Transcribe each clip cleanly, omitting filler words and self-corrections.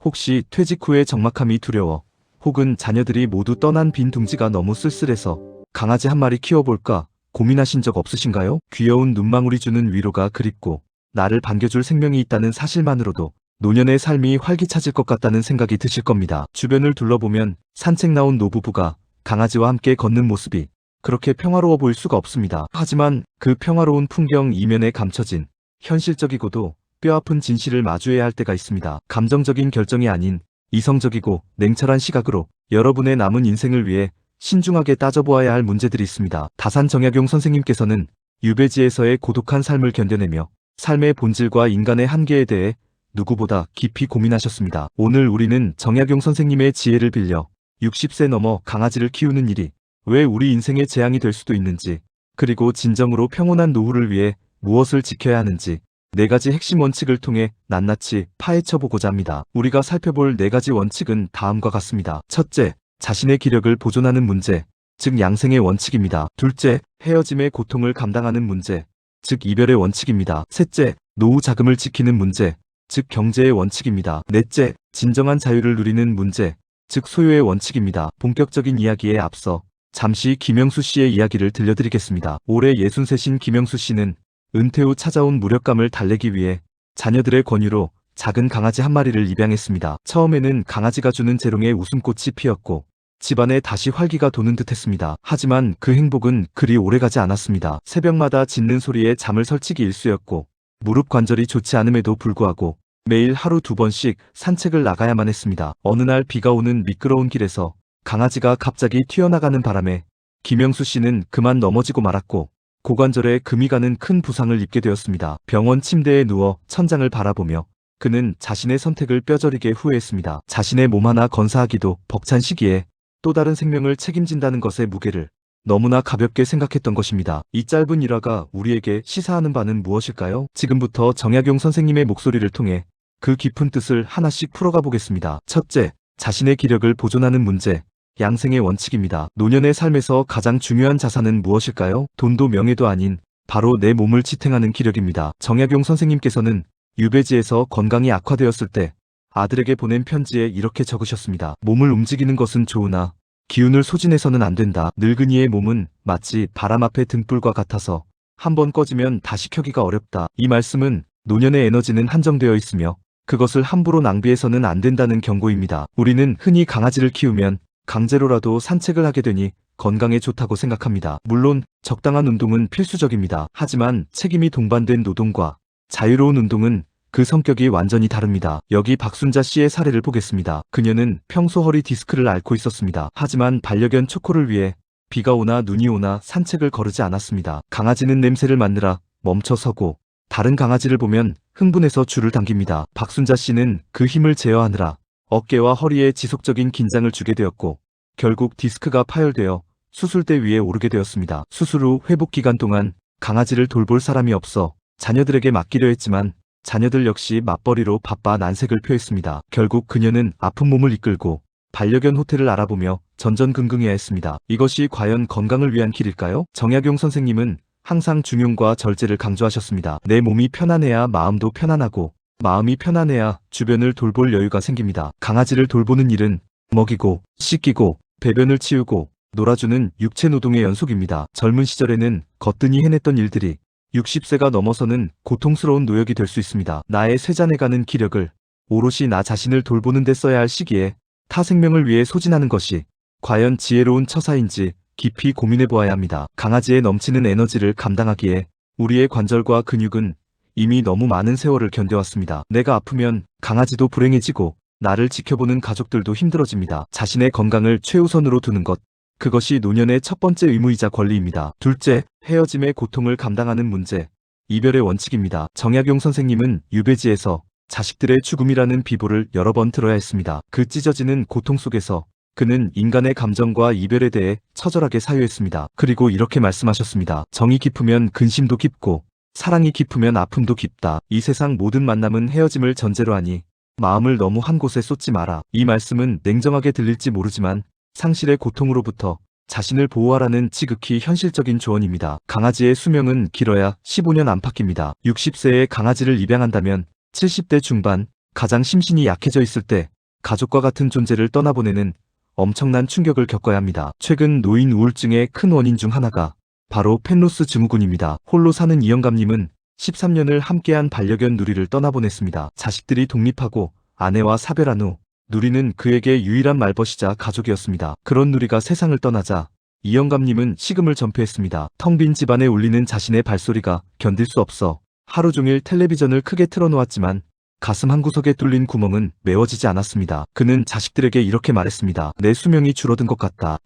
혹시 퇴직 후의 적막함이 두려워, 혹은 자녀들이 모두 떠난 빈 둥지가 너무 쓸쓸해서 강아지 한 마리 키워볼까 고민하신 적 없으신가요? 귀여운 눈망울이 주는 위로가 그립고 나를 반겨줄 생명이 있다는 사실만으로도 노년의 삶이 활기차질 것 같다는 생각이 드실 겁니다. 주변을 둘러보면 산책 나온 노부부가 강아지와 함께 걷는 모습이 그렇게 평화로워 보일 수가 없습니다. 하지만 그 평화로운 풍경 이면에 감춰진 현실적이고도 뼈아픈 진실을 마주해야 할 때가 있습니다. 감정적인 결정이 아닌 이성적이고 냉철한 시각으로 여러분의 남은 인생을 위해 신중하게 따져보아야 할 문제들이 있습니다. 다산 정약용 선생님께서는 유배지에서의 고독한 삶을 견뎌내며 삶의 본질과 인간의 한계에 대해 누구보다 깊이 고민하셨습니다. 오늘 우리는 정약용 선생님의 지혜를 빌려 60세 넘어 강아지를 키우는 일이 왜 우리 인생의 재앙이 될 수도 있는지, 그리고 진정으로 평온한 노후를 위해 무엇을 지켜야 하는지 4가지 핵심 원칙을 통해 낱낱이 파헤쳐보고자 합니다. 우리가 살펴볼 4가지 원칙은 다음과 같습니다. 첫째, 자신의 기력을 보존하는 문제, 즉 양생의 원칙입니다. 둘째, 헤어짐의 고통을 감당하는 문제, 즉 이별의 원칙입니다. 셋째, 노후 자금을 지키는 문제, 즉 경제의 원칙입니다. 넷째, 진정한 자유를 누리는 문제, 즉 소유의 원칙입니다. 본격적인 이야기에 앞서 잠시 김영수 씨의 이야기를 들려드리겠습니다. 올해 63신 김영수 씨는 은퇴 후 찾아온 무력감을 달래기 위해 자녀들의 권유로 작은 강아지 한 마리를 입양했습니다. 처음에는 강아지가 주는 재롱에 웃음꽃이 피었고 집안에 다시 활기가 도는 듯 했습니다. 하지만 그 행복은 그리 오래가지 않았습니다. 새벽마다 짖는 소리에 잠을 설치기 일쑤였고 무릎 관절이 좋지 않음에도 불구하고 매일 하루 2번씩 산책을 나가야만 했습니다. 어느 날 비가 오는 미끄러운 길에서 강아지가 갑자기 튀어나가는 바람에 김영수 씨는 그만 넘어지고 말았고 고관절에 금이 가는 큰 부상을 입게 되었습니다. 병원 침대에 누워 천장을 바라보며 그는 자신의 선택을 뼈저리게 후회했습니다. 자신의 몸 하나 건사하기도 벅찬 시기에 또 다른 생명을 책임진다는 것의 무게를 너무나 가볍게 생각했던 것입니다. 이 짧은 일화가 우리에게 시사하는 바는 무엇일까요? 지금부터 정약용 선생님의 목소리를 통해 그 깊은 뜻을 하나씩 풀어가 보겠습니다. 첫째, 자신의 기력을 보존하는 문제, 양생의 원칙입니다. 노년의 삶에서 가장 중요한 자산은 무엇일까요? 돈도 명예도 아닌 바로 내 몸을 지탱하는 기력입니다. 정약용 선생님께서는 유배지에서 건강이 악화되었을 때 아들에게 보낸 편지에 이렇게 적으셨습니다. 몸을 움직이는 것은 좋으나 기운을 소진해서는 안 된다. 늙은이의 몸은 마치 바람 앞의 등불과 같아서 한번 꺼지면 다시 켜기가 어렵다. 이 말씀은 노년의 에너지는 한정되어 있으며 그것을 함부로 낭비해서는 안 된다는 경고입니다. 우리는 흔히 강아지를 키우면 강제로라도 산책을 하게 되니 건강에 좋다고 생각합니다. 물론 적당한 운동은 필수적입니다. 하지만 책임이 동반된 노동과 자유로운 운동은 그 성격이 완전히 다릅니다. 여기 박순자 씨의 사례를 보겠습니다. 그녀는 평소 허리 디스크를 앓고 있었습니다. 하지만 반려견 초코를 위해 비가 오나 눈이 오나 산책을 거르지 않았습니다. 강아지는 냄새를 맡느라 멈춰서고 다른 강아지를 보면 흥분해서 줄을 당깁니다. 박순자 씨는 그 힘을 제어하느라 어깨와 허리에 지속적인 긴장을 주게 되었고 결국 디스크가 파열되어 수술대 위에 오르게 되었습니다. 수술 후 회복 기간 동안 강아지를 돌볼 사람이 없어 자녀들에게 맡기려 했지만 자녀들 역시 맞벌이로 바빠 난색을 표했습니다. 결국 그녀는 아픈 몸을 이끌고 반려견 호텔을 알아보며 전전긍긍해야 했습니다. 이것이 과연 건강을 위한 길일까요? 정약용 선생님은 항상 중용과 절제를 강조하셨습니다. 내 몸이 편안해야 마음도 편안하고 마음이 편안해야 주변을 돌볼 여유가 생깁니다. 강아지를 돌보는 일은 먹이고 씻기고 배변을 치우고 놀아주는 육체 노동의 연속입니다. 젊은 시절에는 거뜬히 해냈던 일들이 60세가 넘어서는 고통스러운 노역이 될 수 있습니다. 나의 쇠잔해가는 기력을 오롯이 나 자신을 돌보는 데 써야 할 시기에 타 생명을 위해 소진하는 것이 과연 지혜로운 처사인지 깊이 고민해 보아야 합니다. 강아지의 넘치는 에너지를 감당하기에 우리의 관절과 근육은 이미 너무 많은 세월을 견뎌왔습니다. 내가 아프면 강아지도 불행해지고 나를 지켜보는 가족들도 힘들어집니다. 자신의 건강을 최우선으로 두는 것, 그것이 노년의 첫 번째 의무이자 권리입니다. 둘째, 헤어짐의 고통을 감당하는 문제, 이별의 원칙입니다. 정약용 선생님은 유배지에서 자식들의 죽음이라는 비보를 여러 번 들어야 했습니다. 그 찢어지는 고통 속에서 그는 인간의 감정과 이별에 대해 처절하게 사유했습니다. 그리고 이렇게 말씀하셨습니다. 정이 깊으면 근심도 깊고 사랑이 깊으면 아픔도 깊다. 이 세상 모든 만남은 헤어짐을 전제로 하니 마음을 너무 한 곳에 쏟지 마라. 이 말씀은 냉정하게 들릴지 모르지만 상실의 고통으로부터 자신을 보호하라는 지극히 현실적인 조언입니다. 강아지의 수명은 길어야 15년 안팎입니다. 60세에 강아지를 입양한다면 70대 중반, 가장 심신이 약해져 있을 때 가족과 같은 존재를 떠나보내는 엄청난 충격을 겪어야 합니다. 최근 노인 우울증의 큰 원인 중 하나가 바로 펜로스 증후군입니다. 홀로 사는 이 영감님은 13년을 함께한 반려견 누리를 떠나보냈습니다. 자식들이 독립하고 아내와 사별한 후 누리는 그에게 유일한 말벗이자 가족이었습니다. 그런 누리가 세상을 떠나자 이 영감님은 식음을 전폐했습니다. 텅 빈 집안에 울리는 자신의 발소리가 견딜 수 없어 하루 종일 텔레비전을 크게 틀어놓았지만 가슴 한구석에 뚫린 구멍은 메워지지 않았습니다. 그는 자식들에게 이렇게 말했습니다. 내 수명이 줄어든 것 같다.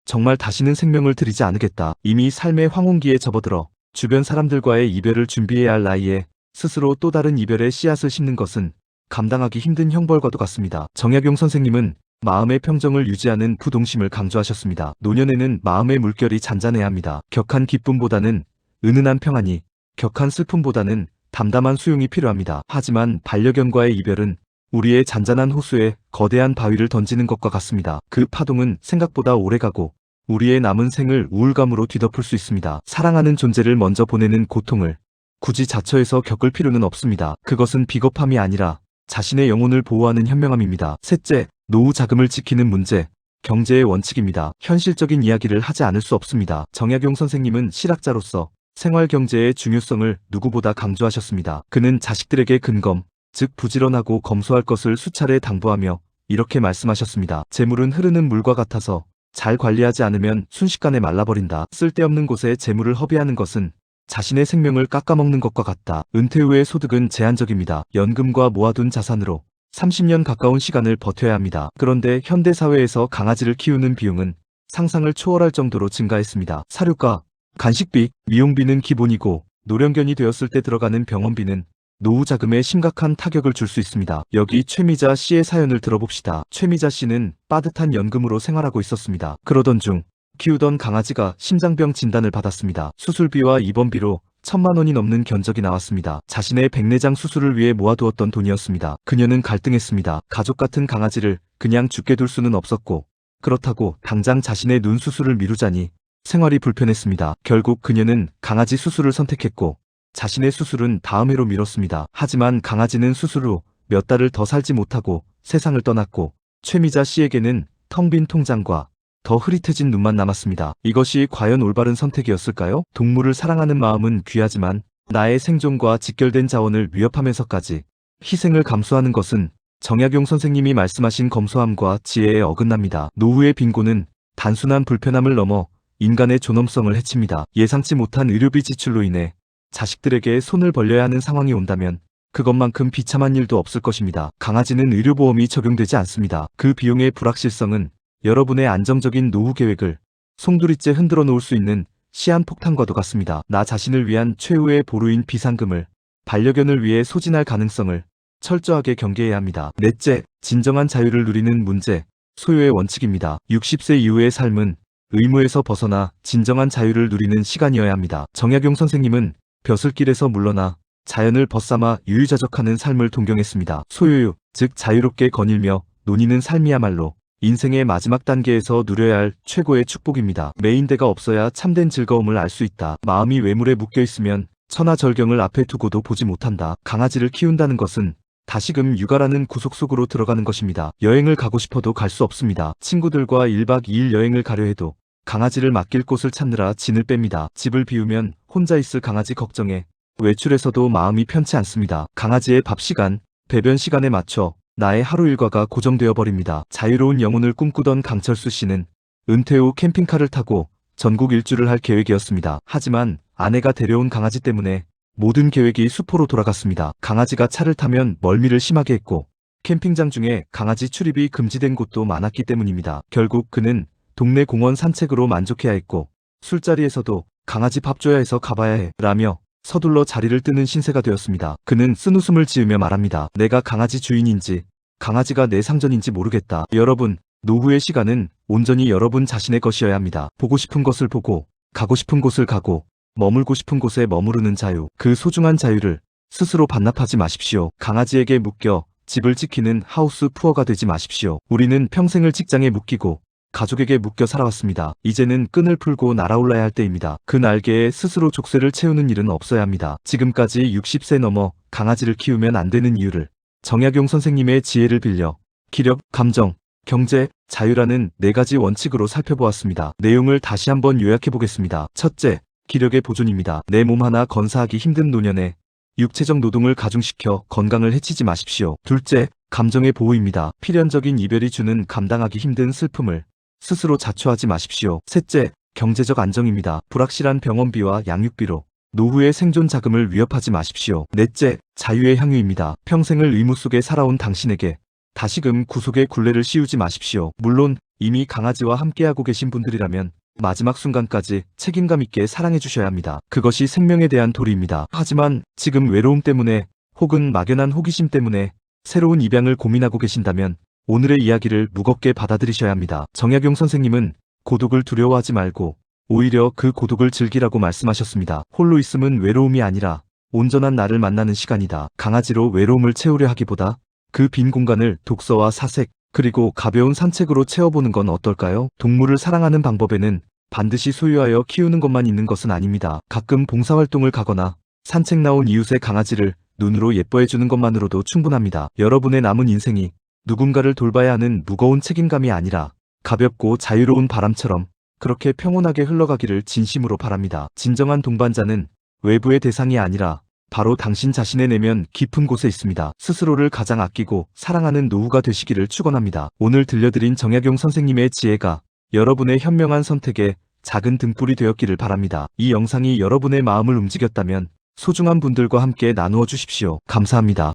정말 다시는 생명을 들이지 않으겠다. 이미 삶의 황혼기에 접어들어 주변 사람들과의 이별을 준비해야 할 나이에 스스로 또 다른 이별의 씨앗을 심는 것은 감당하기 힘든 형벌과도 같습니다. 정약용 선생님은 마음의 평정을 유지하는 부동심을 강조하셨습니다. 노년에는 마음의 물결이 잔잔해야 합니다. 격한 기쁨보다는 은은한 평안이, 격한 슬픔보다는 담담한 수용이 필요합니다. 하지만 반려견과의 이별은 우리의 잔잔한 호수에 거대한 바위를 던지는 것과 같습니다. 그 파동은 생각보다 오래가고 우리의 남은 생을 우울감으로 뒤덮을 수 있습니다. 사랑하는 존재를 먼저 보내는 고통을 굳이 자처해서 겪을 필요는 없습니다. 그것은 비겁함이 아니라 자신의 영혼을 보호하는 현명함입니다. 셋째, 노후 자금을 지키는 문제, 경제의 원칙입니다. 현실적인 이야기를 하지 않을 수 없습니다. 정약용 선생님은 실학자로서 생활 경제의 중요성을 누구보다 강조하셨습니다. 그는 자식들에게 근검, 즉 부지런하고 검소할 것을 수차례 당부하며 이렇게 말씀하셨습니다. 재물은 흐르는 물과 같아서 잘 관리하지 않으면 순식간에 말라버린다. 쓸데없는 곳에 재물을 허비하는 것은 자신의 생명을 깎아먹는 것과 같다. 은퇴 후의 소득은 제한적입니다. 연금과 모아둔 자산으로 30년 가까운 시간을 버텨야 합니다. 그런데 현대사회에서 강아지를 키우는 비용은 상상을 초월할 정도로 증가했습니다. 사료가, 간식비, 미용비는 기본이고 노령견이 되었을 때 들어가는 병원비는 노후 자금에 심각한 타격을 줄 수 있습니다. 여기 최미자 씨의 사연을 들어봅시다. 최미자 씨는 빠듯한 연금으로 생활하고 있었습니다. 그러던 중 키우던 강아지가 심장병 진단을 받았습니다. 수술비와 입원비로 1,000만 원이 넘는 견적이 나왔습니다. 자신의 백내장 수술을 위해 모아두었던 돈이었습니다. 그녀는 갈등했습니다. 가족 같은 강아지를 그냥 죽게 둘 수는 없었고 그렇다고 당장 자신의 눈 수술을 미루자니 생활이 불편했습니다. 결국 그녀는 강아지 수술을 선택했고 자신의 수술은 다음 해로 미뤘습니다. 하지만 강아지는 수술 후 몇 달을 더 살지 못하고 세상을 떠났고 최미자 씨에게는 텅 빈 통장과 더 흐릿해진 눈만 남았습니다. 이것이 과연 올바른 선택이었을까요? 동물을 사랑하는 마음은 귀하지만 나의 생존과 직결된 자원을 위협하면서까지 희생을 감수하는 것은 정약용 선생님이 말씀하신 검소함과 지혜에 어긋납니다. 노후의 빈곤은 단순한 불편함을 넘어 인간의 존엄성을 해칩니다. 예상치 못한 의료비 지출로 인해 자식들에게 손을 벌려야 하는 상황이 온다면 그것만큼 비참한 일도 없을 것입니다. 강아지는 의료보험이 적용되지 않습니다. 그 비용의 불확실성은 여러분의 안정적인 노후 계획을 송두리째 흔들어 놓을 수 있는 시한폭탄과도 같습니다. 나 자신을 위한 최후의 보루인 비상금을 반려견을 위해 소진할 가능성을 철저하게 경계해야 합니다. 넷째, 진정한 자유를 누리는 문제, 소유의 원칙입니다. 60세 이후의 삶은 의무에서 벗어나 진정한 자유를 누리는 시간이어야 합니다. 정약용 선생님은 벼슬길에서 물러나 자연을 벗삼아 유유자적하는 삶을 동경했습니다. 소유유, 즉 자유롭게 거닐며 논의는 삶이야말로 인생의 마지막 단계에서 누려야 할 최고의 축복입니다. 메인대가 없어야 참된 즐거움을 알 수 있다. 마음이 외물에 묶여있으면 천하절경을 앞에 두고도 보지 못한다. 강아지를 키운다는 것은 다시금 육아라는 구속 속으로 들어가는 것입니다. 여행을 가고 싶어도 갈 수 없습니다. 친구들과 1박 2일 여행을 가려 해도 강아지를 맡길 곳을 찾느라 진을 뺍니다. 집을 비우면 혼자 있을 강아지 걱정에 외출해서도 마음이 편치 않습니다. 강아지의 밥 시간, 배변 시간에 맞춰 나의 하루 일과가 고정되어 버립니다. 자유로운 영혼을 꿈꾸던 강철수 씨는 은퇴 후 캠핑카를 타고 전국 일주를 할 계획이었습니다. 하지만 아내가 데려온 강아지 때문에 모든 계획이 수포로 돌아갔습니다. 강아지가 차를 타면 멀미를 심하게 했고 캠핑장 중에 강아지 출입이 금지된 곳도 많았기 때문입니다. 결국 그는 동네 공원 산책으로 만족해야 했고 술자리에서도 강아지 밥 줘야 해서 가봐야 해 라며 서둘러 자리를 뜨는 신세가 되었습니다. 그는 쓴웃음을 지으며 말합니다. 내가 강아지 주인인지 강아지가 내 상전인지 모르겠다. 여러분, 노후의 시간은 온전히 여러분 자신의 것이어야 합니다. 보고 싶은 것을 보고 가고 싶은 곳을 가고 머물고 싶은 곳에 머무르는 자유, 그 소중한 자유를 스스로 반납하지 마십시오. 강아지에게 묶여 집을 지키는 하우스 푸어가 되지 마십시오. 우리는 평생을 직장에 묶이고 가족에게 묶여 살아왔습니다. 이제는 끈을 풀고 날아올라야 할 때입니다. 그 날개에 스스로 족쇄를 채우는 일은 없어야 합니다. 지금까지 60세 넘어 강아지를 키우면 안 되는 이유를 정약용 선생님의 지혜를 빌려 기력, 감정, 경제, 자유라는 4가지 원칙으로 살펴보았습니다. 내용을 다시 한번 요약해 보겠습니다. 첫째, 기력의 보존입니다. 내 몸 하나 건사하기 힘든 노년에 육체적 노동을 가중시켜 건강을 해치지 마십시오. 둘째, 감정의 보호입니다. 필연적인 이별이 주는 감당하기 힘든 슬픔을 스스로 자초하지 마십시오. 셋째, 경제적 안정입니다. 불확실한 병원비와 양육비로 노후의 생존 자금을 위협하지 마십시오. 넷째, 자유의 향유입니다. 평생을 의무 속에 살아온 당신에게 다시금 구속의 굴레를 씌우지 마십시오. 물론 이미 강아지와 함께하고 계신 분들이라면 마지막 순간까지 책임감 있게 사랑해 주셔야 합니다. 그것이 생명에 대한 도리입니다. 하지만 지금 외로움 때문에 혹은 막연한 호기심 때문에 새로운 입양을 고민하고 계신다면 오늘의 이야기를 무겁게 받아들이셔야 합니다. 정약용 선생님은 고독을 두려워하지 말고 오히려 그 고독을 즐기라고 말씀하셨습니다. 홀로 있음은 외로움이 아니라 온전한 나를 만나는 시간이다. 강아지로 외로움을 채우려 하기보다 그 빈 공간을 독서와 사색, 그리고 가벼운 산책으로 채워보는 건 어떨까요? 동물을 사랑하는 방법에는 반드시 소유하여 키우는 것만 있는 것은 아닙니다. 가끔 봉사활동을 가거나 산책 나온 이웃의 강아지를 눈으로 예뻐해주는 것만으로도 충분합니다. 여러분의 남은 인생이 누군가를 돌봐야 하는 무거운 책임감이 아니라 가볍고 자유로운 바람처럼 그렇게 평온하게 흘러가기를 진심으로 바랍니다. 진정한 동반자는 외부의 대상이 아니라 바로 당신 자신의 내면 깊은 곳에 있습니다. 스스로를 가장 아끼고 사랑하는 노후가 되시기를 축원합니다. 오늘 들려드린 정약용 선생님의 지혜가 여러분의 현명한 선택에 작은 등불이 되었기를 바랍니다. 이 영상이 여러분의 마음을 움직였다면 소중한 분들과 함께 나누어 주십시오. 감사합니다.